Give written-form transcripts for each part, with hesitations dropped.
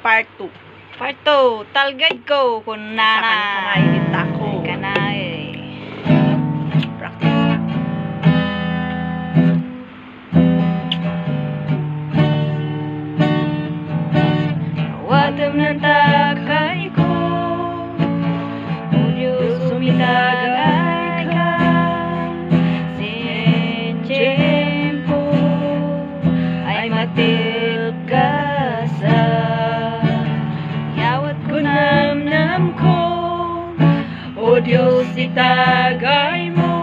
Part 2. Part 2. Talgad ko kung Sa nana. kanay ko. Kanay. Practice. Watam ng takay ko, O Diyos, sumitagay ka. Sin tiyempo ay matip ka sa yawat ko namnam ko. O Diyos, itagay mo,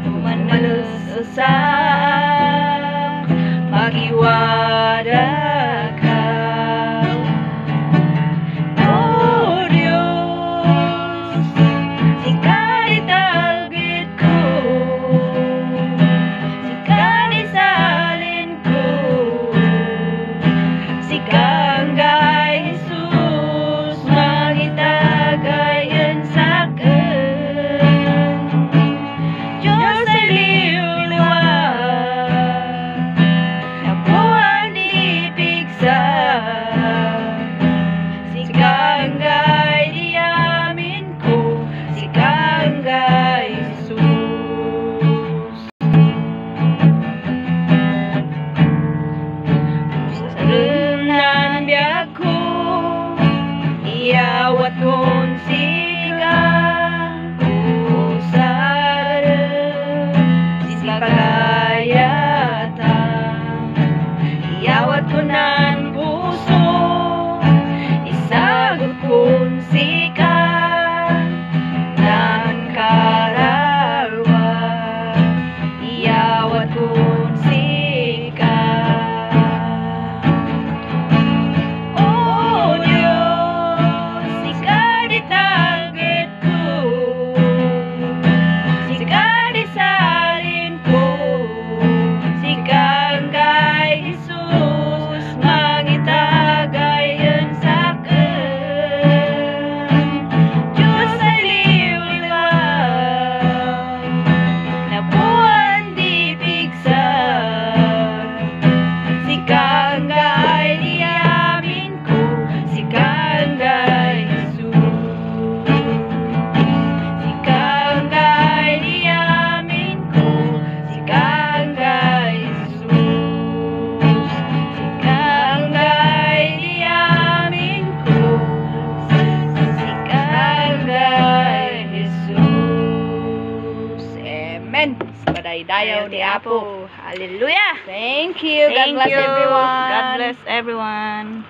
umanos sa magiwara ka. O Diyos, ika'y talgid ko, ika'y salin ko, sikanggay Jesus, magitagayan sa'kin. Diyos ay liwliwag, nabuhan ipigsa, sikanggay diyamin ko, sikanggay Jesus. Sa remnan biyak ko, iyawat kon sigang usarem, sipagayatan, iyawat ko nan puso, isagot kon sigang nan kararwa, iyawat kon sigang. O Diyos, ika'y talgid ko, ika'y salin ko, sikanggay Jesus, magitagayan sa'kin. Diyos ay liwliwag, nabuhan di pigsa, sikanggay diyamin ko, sikanggay Jesus. Sikanggay diyamin ko, sikanggay Jesus. Sikanggay diyamin ko, sikanggay Jesus. Amen. Padaydayaw ni Apo. Hallelujah. Thank you. God Thank bless you. everyone. God bless everyone.